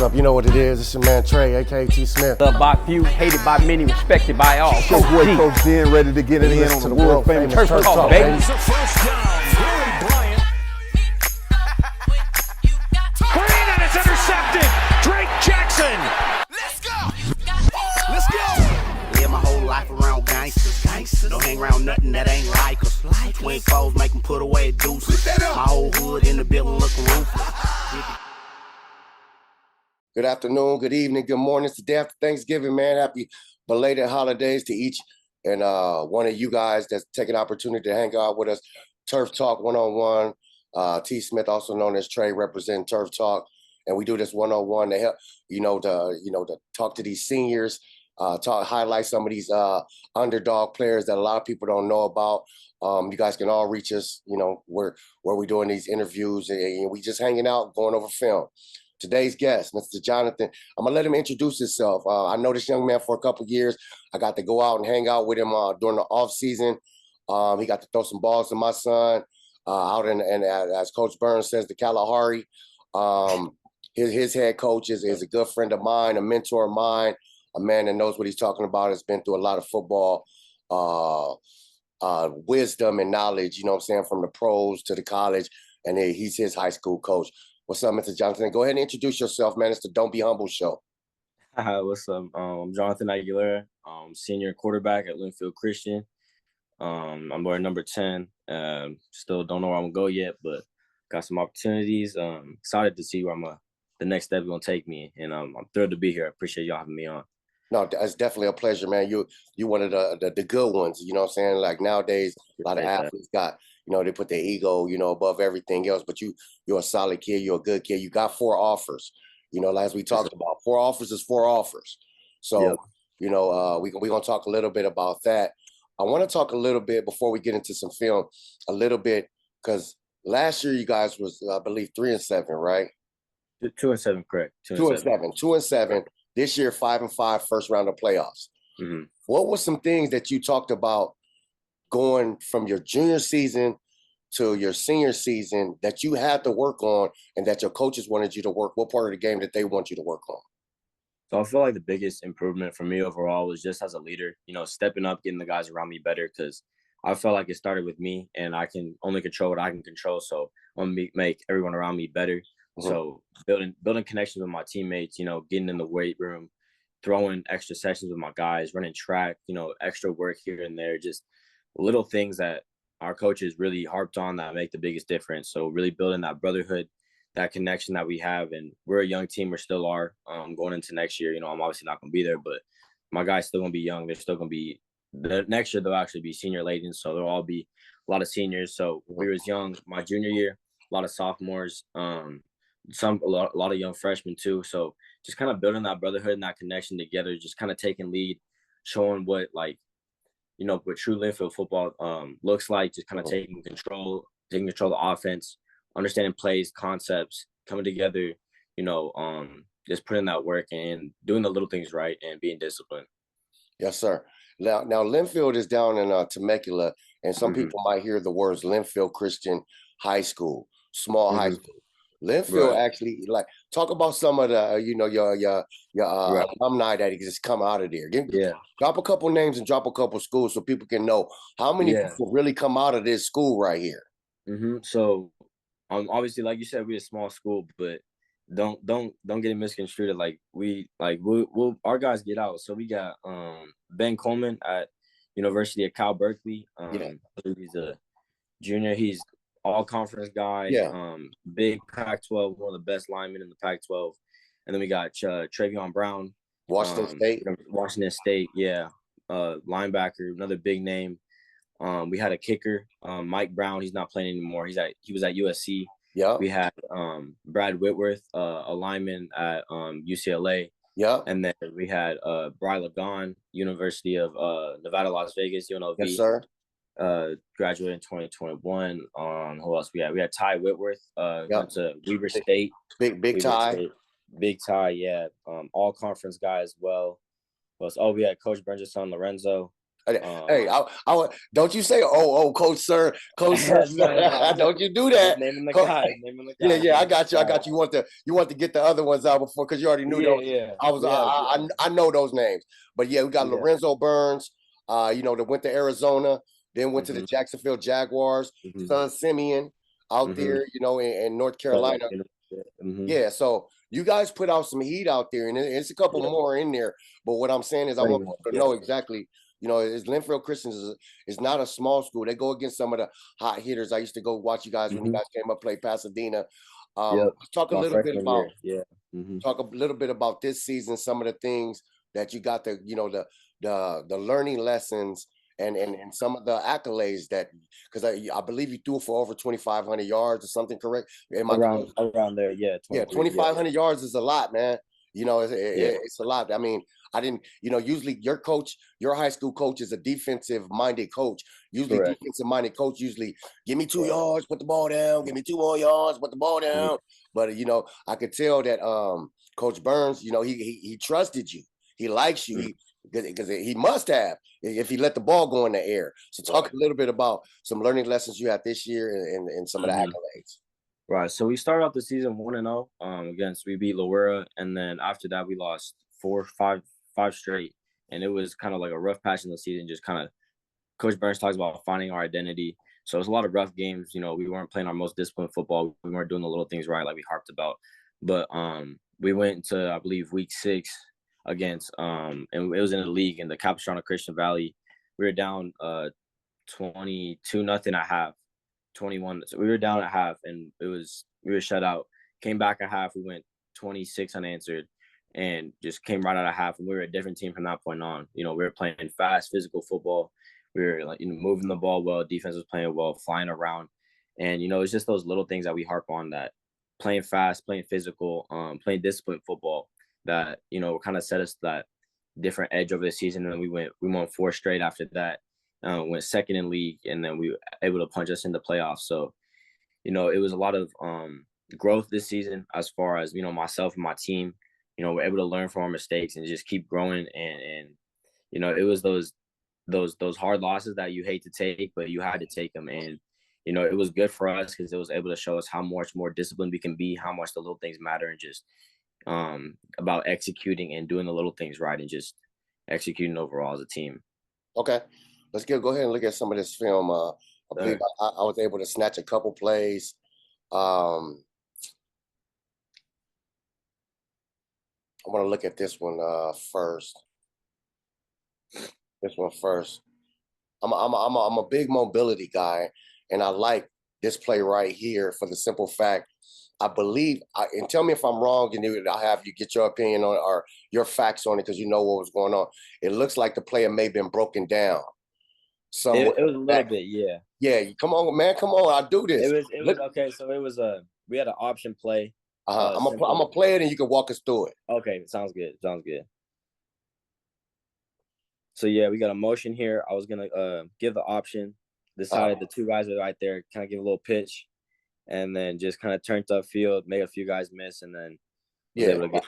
Up, you know what it is. It's your man Trey, aka T Smith. Loved by few, hated by many, respected by all. Coach boy, Coach Ben, ready to get it in on the world famous Turf Talk, baby. It's a first down. Billy Bryant. Green, and it's intercepted. Drake Jackson. Let's go. Let's go. Live my whole life around gangsters. Don't hang around nothing that ain't like us. Twin foes make them put away deuces. My whole hood in the building looking ruthless. Good afternoon, good evening, good morning. It's the day after Thanksgiving, man. Happy belated holidays to each and one of you guys that's taking opportunity to hang out with us. Turf Talk one-on-one. T Smith, also known as Trey, representing Turf Talk. And we do this one-on-one to help, to talk to these seniors, highlight some of these underdog players that a lot of people don't know about. You guys can all reach us, where we're doing these interviews and we just hanging out, going over film. Today's guest, Mr. Jonathan, I'm going to let him introduce himself. I know this young man for a couple of years. I got to go out and hang out with him during the off season. He got to throw some balls to my son out in, and as Coach Burns says, the Kalahari. His head coach is a good friend of mine, a mentor of mine, a man that knows what he's talking about, has been through a lot of football wisdom and knowledge, from the pros to the college, and he's his high school coach. What's up, Mr. Jonathan? Go ahead and introduce yourself, man. It's the Don't Be Humble show. Hi, what's up? I'm Jonathan Aguilera, senior quarterback at Linfield Christian. I'm wearing number 10. Still don't know where I'm going to go yet, but got some opportunities. Excited to see where the next step is going to take me, and I'm thrilled to be here. I appreciate y'all having me on. No, it's definitely a pleasure, man. You one of the good ones, you know what I'm saying? Like nowadays, a lot of athletes got, they put their ego, above everything else, but you're a solid kid, you're a good kid. You got 4 offers, as we talked about. 4 offers is 4 offers. So, we're going to talk a little bit about that. I want to talk a little bit before we get into some film, a little bit, because last year you guys was, I believe, 3-7, right? 2-7, correct. 2-7. 2-7. This year, 5-5, first round of playoffs. Mm-hmm. What were some things that you talked about going from your junior season to your senior season that you had to work on and that your coaches wanted you to work? What part of the game did they want you to work on? So I feel like the biggest improvement for me overall was just as a leader, stepping up, getting the guys around me better, because I felt like it started with me and I can only control what I can control. So I want to make everyone around me better. Mm-hmm. So building connections with my teammates, getting in the weight room, throwing extra sessions with my guys, running track, extra work here and there, just little things that our coaches really harped on that make the biggest difference. So really building that brotherhood, that connection that we have. And we're a young team, we still are going into next year. I'm obviously not going to be there, but my guys still going to be young. They're still going to be next year. They'll actually be senior laden. So there'll all be a lot of seniors. So we was young my junior year, a lot of sophomores, a lot of young freshmen too. So just kind of building that brotherhood and that connection together, just kind of taking lead, showing what what true Linfield football looks like, just kind of taking control of the offense, understanding plays, concepts, coming together, just putting that work and doing the little things right and being disciplined. Yes, sir. Now Linfield is down in Temecula, and some people might hear the words Linfield Christian High School, small high school. Linfield actually, talk about some of the, your alumni that just come out of there. Drop a couple names and drop a couple schools so people can know how many people really come out of this school right here. Mm-hmm. So, obviously, like you said, we're a small school, but don't get it misconstrued. We'll our guys get out. So we got Ben Coleman at University of Cal Berkeley. He's a junior. He's all conference guy, big Pac-12, one of the best linemen in the Pac-12. And then we got Travon Brown, Washington State, linebacker, another big name. We had a kicker, Mike Brown. He's not playing anymore. He was at USC. Yeah. We had Brad Whitworth, a lineman at UCLA. Yeah. And then we had Bry Lagon, University of Nevada, Las Vegas, UNLV. Yes, sir. Graduated in 2021. Who else we had? We had Ty Whitworth, went to Weber State. Big Ty. Big Ty, yeah. All conference guy as well. We had Coach Burns' son Lorenzo. Hey, don't you say, coach, sir, sir. No, Don't you do just that. naming the guys. Naming the Yeah, guys. yeah, I got you. I got you. You want to get the other ones out before because you already knew those. Yeah. I know those names. But yeah, we got Lorenzo Burns, that went to Arizona, then went to the Jacksonville Jaguars, Son Simeon out there, in North Carolina. Yeah, so you guys put out some heat out there, and it's a couple more in there. But what I'm saying is, I want to know exactly. Is Linfield Christian is not a small school. They go against some of the hot hitters. I used to go watch you guys when you guys came up play Pasadena. Talk a little bit about talk a little bit about this season. Some of the things that you got the learning lessons and some of the accolades that because I believe you threw for over 2,500 yards or something. Correct? Around there, yeah. 2,500 yards is a lot, man. It's a lot. I mean, I didn't. Usually your high school coach is a defensive minded coach. Usually defensive minded coach usually give me 2 yards, put the ball down. Give me 2 more yards, put the ball down. But I could tell that Coach Burns, he trusted you. He likes you. Because he must have if he let the ball go in the air. So talk a little bit about some learning lessons you had this year and some of the accolades. Right. So we started off the season 1-0 we beat Aguilera, and then after that we lost 5 straight, and it was kind of like a rough patch in the season. Just kind of Coach Burns talks about finding our identity. So it was a lot of rough games. We weren't playing our most disciplined football. We weren't doing the little things right like we harped about. But we went to, I believe, week 6 against and it was in the league in the Capistrano Christian Valley. We were down 22-0 at half, 21. So we were down at half, and we were shut out. Came back at half. We went 26 unanswered, and just came right out of half. And we were a different team from that point on. We were playing fast, physical football. We were moving the ball well. Defense was playing well, flying around, and it's just those little things that we harp on, that playing fast, playing physical, playing disciplined football that kind of set us that different edge over the season. And we won 4 straight after that. Went second in league, and then we were able to punch us in the playoffs. So it was a lot of growth this season as far as myself and my team. We're able to learn from our mistakes and just keep growing. And it was those hard losses that you hate to take, but you had to take them. And it was good for us because it was able to show us how much more disciplined we can be, how much the little things matter, and just about executing and doing the little things right and just executing overall as a team. Okay, let's go ahead and look at some of this film. I believe I was able to snatch a couple plays. I want to look at this one first. This one first. I'm a big mobility guy, and I like this play right here for the simple fact. I believe, and tell me if I'm wrong, and I'll have you get your opinion on or your facts on it because you know what was going on. It looks like the player may have been broken down. So it was a little bit, yeah. Yeah, come on, man, come on, I'll do this. It was okay. So it was we had an option play. I'm gonna play it, and you can walk us through it. Okay, sounds good. So yeah, we got a motion here. I was gonna give the option. Decided the 2 guys are right there, kind of give a little pitch, and then just kind of turned upfield, made a few guys miss, and then was able to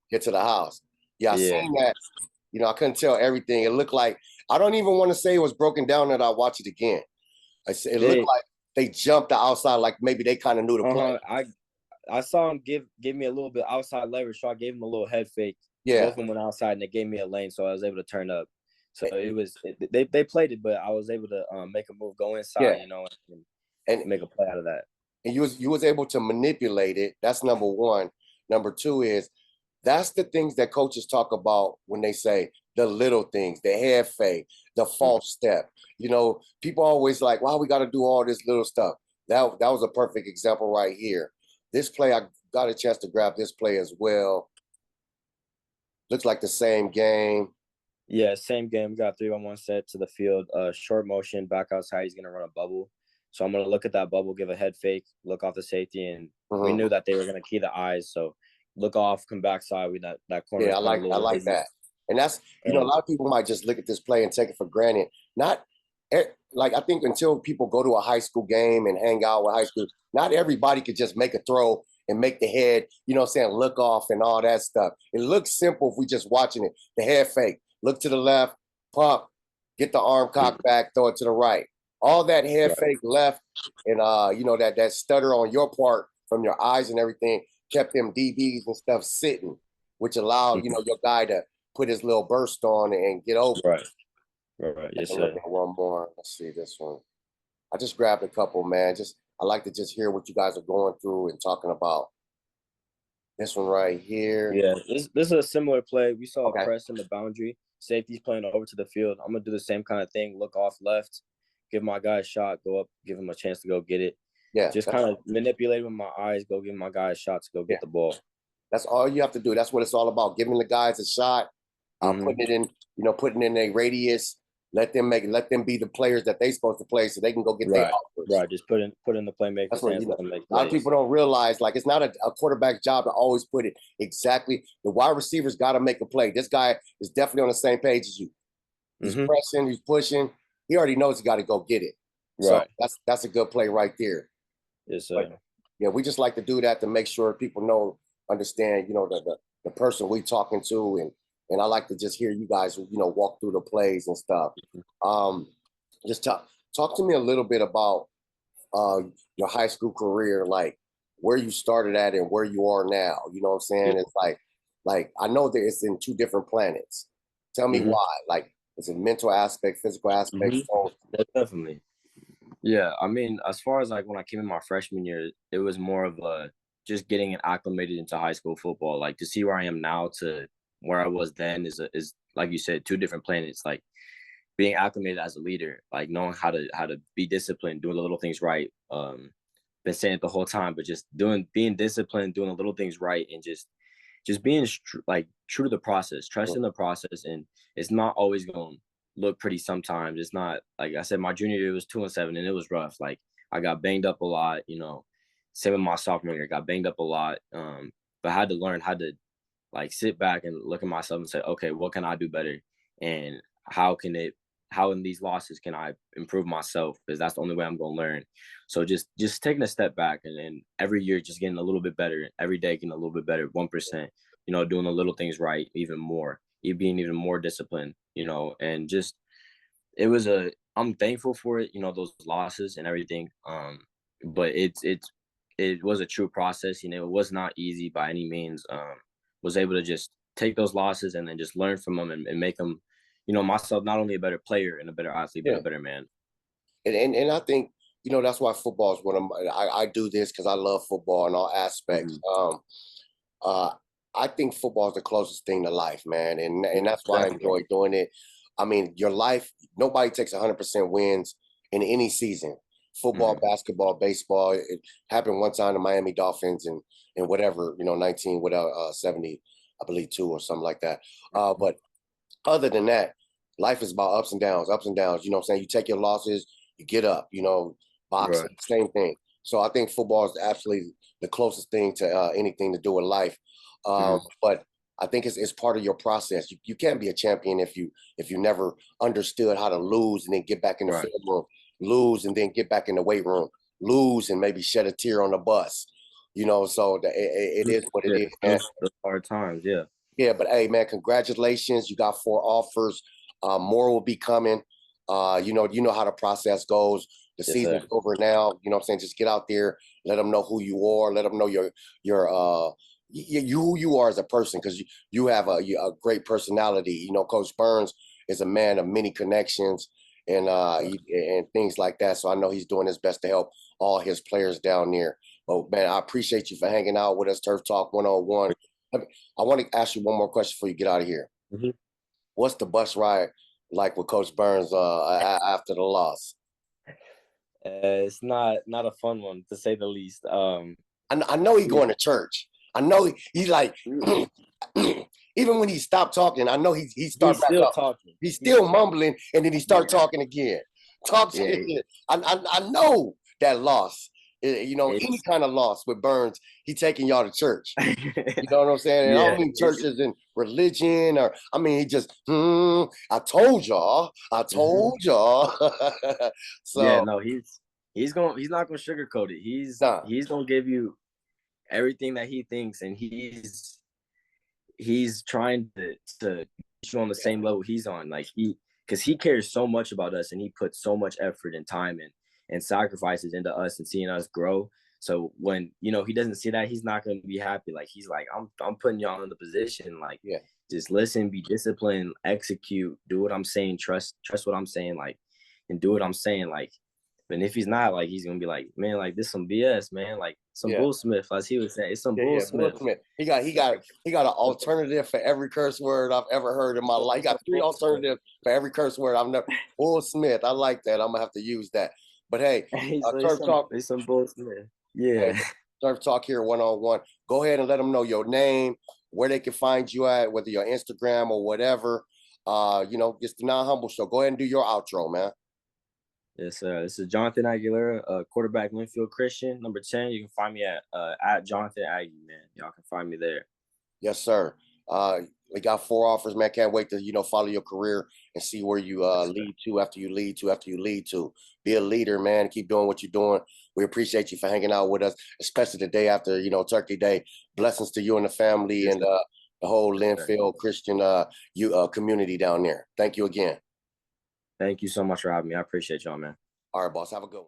get to the house. Yeah, I seen that. I couldn't tell everything. It looked like, I don't even want to say it was broken down that I watch it again. It looked like they jumped the outside, like maybe they kind of knew the play. I saw him give me a little bit outside leverage, so I gave him a little head fake. Yeah. Both of them went outside, and they gave me a lane, so I was able to turn up. So they played it, but I was able to make a move, go inside, and make a play out of that. And you was able to manipulate it. That's number one. Number two is that's the things that coaches talk about when they say the little things, the head fake, the false step. People always like, wow, we got to do all this little stuff. That was a perfect example right here. This play, I got a chance to grab this play as well. Looks like the same game. Yeah, same game. We got 3-on-1 set to the field. Short motion, back outside. He's going to run a bubble. So I'm going to look at that bubble, give a head fake, look off the safety, and we knew that they were going to key the eyes. So look off, come backside with that corner. Yeah, I like that. And that's, a lot of people might just look at this play and take it for granted. Not like, I think until people go to a high school game and hang out with high school, not everybody could just make a throw and make the head, look off and all that stuff. It looks simple if we just watching it. The head fake, look to the left, pump, get the arm cocked back, throw it to the right. All that head fake left and that stutter on your part from your eyes and everything kept them DBs and stuff sitting, which allowed, your guy to put his little burst on and get over. Right. Yes, Look sir. at one more. Let's see this one. I just grabbed a couple, man. I like to just hear what you guys are going through and talking about. This one right here. Yeah, this is a similar play. We saw Okay. a press in the boundary. Safety's playing over to the field. I'm gonna do the same kind of thing. Look off left, give my guy a shot, go up, give him a chance to go get it. Yeah. Just kind of manipulate with my eyes, go give my guy a shot to go get the ball. That's all you have to do. That's what it's all about. Giving the guys a shot, putting it in, putting in a radius. Let them be the players that they supposed to play so they can go get their offers. Right. Just put in the playmaker's That's what hands. a lot of people don't realize. Like, it's not a quarterback's job to always put it exactly. The wide receivers got to make a play. This guy is definitely on the same page as you. He's pressing, he's pushing. He already knows he got to go get it. Right. So that's a good play right there. Yes, sir. But, yeah, we just like to do that to make sure people understand, the person we talking to, and I like to just hear you guys, walk through the plays and stuff. Just talk to me a little bit about your high school career, like where you started at and where you are now. You know what I'm saying? Yeah. It's like I know that it's in two different planets. Tell me why. Like, it's a mental aspect, physical aspect. So, definitely. Yeah, I mean, as far as like when I came in my freshman year, it was more of just getting acclimated into high school football. Like, to see where I am now to where I was then is like you said, two different planets. Like, being acclimated as a leader, like knowing how to be disciplined, doing the little things right. Been saying it the whole time, but just being disciplined, doing the little things right, and just being true to the process, trusting the process. And it's not always going to look pretty sometimes. It's not, like I said, my junior year was 2-7 and it was rough. Like, I got banged up a lot, same with my sophomore year, got banged up a lot. But I had to learn how to like sit back and look at myself and say, okay, what can I do better? And how in these losses can I improve myself? Because that's the only way I'm going to learn. So just taking a step back and every year just getting a little bit better, every day getting a little bit better, 1%, doing the little things right, even more, being even more disciplined, and just, I'm thankful for it, those losses and everything. But it was a true process. It was not easy by any means. Was able to just take those losses and then just learn from them and make them, myself not only a better player and a better athlete, but a better man. And I think, that's why football is one of I do this because I love football in all aspects. I think football is the closest thing to life, man. And that's why I enjoy doing it. I mean, your life, nobody takes 100% wins in any season. Football, basketball, baseball. It happened one time to Miami Dolphins and whatever, 19 without 70, I believe 2 or something like that. But other than that, life is about ups and downs. You know what I'm saying? You take your losses, you get up, boxing, same thing. So I think football is absolutely the closest thing to anything to do with life. But I think it's part of your process. You can't be a champion if you never understood how to lose and then get back in the film room, lose and then get back in the weight room, lose and maybe shed a tear on the bus. So it is what it is. Those hard times, yeah. Yeah, but hey, man, congratulations. You got 4 offers. More will be coming. You know how the process goes. The season's over now. You know what I'm saying? Just get out there. Let them know who you are. Let them know who you are as a person, because you have a great personality. Coach Burns is a man of many connections and things like that. So I know he's doing his best to help all his players down there. But man, I appreciate you for hanging out with us, Turf Talk 101. I want to ask you one more question before you get out of here. What's the bus ride like with Coach Burns after the loss? It's not a fun one, to say the least. I know he's going to church. I know he's like, even when he stopped talking, I know he started back up. Talking. He's still mumbling, and then he started talking again. I know that loss. Any kind of loss with Burns, he taking y'all to church. You know what I'm saying? And I don't mean churches and religion, or I mean he just, I told y'all. So yeah, no, he's not gonna sugarcoat it. He's gonna give you everything that he thinks, and he's trying to get you on the same level he's on. Like because he cares so much about us and he puts so much effort and time and sacrifices into us and seeing us grow. So when, you know, he doesn't see that, he's not going to be happy. Like, he's like, I'm putting y'all in the position. Like, Yeah. just listen, be disciplined, execute, do what I'm saying, trust what I'm saying, like, and do what I'm saying. Like, and if he's not, like, he's going to be like, man, like, this some BS, man. Like, some Yeah. Bull Smith, as he would say. It's some Yeah, Bull yeah, Smith. Will Smith. He got an alternative for every curse word I've ever heard in my life. He got 3 alternatives for every curse word I've never. Will Smith. I like that. I'm gonna have to use that. But hey, Turf Talk. It's some Bull Smith. Yeah. Hey, Turf Talk here, 1-on-1. Go ahead and let them know your name, where they can find you at, whether your Instagram or whatever. You know, it's the Non-Humble Show. Go ahead and do your outro, man. Yes, sir. This is Jonathan Aguilera, quarterback, Linfield Christian, number 10. You can find me at Jonathan Aggie, man. Y'all can find me there. Yes, sir. We got 4 offers, man. Can't wait to, you know, follow your career and see where you lead to after you lead to. Be a leader, man. Keep doing what you're doing. We appreciate you for hanging out with us, especially the day after, you know, Turkey Day. Blessings to you and the family Yes, and the whole Linfield Christian community down there. Thank you again. Thank you so much for having me. I appreciate y'all, man. All right, boss. Have a good one.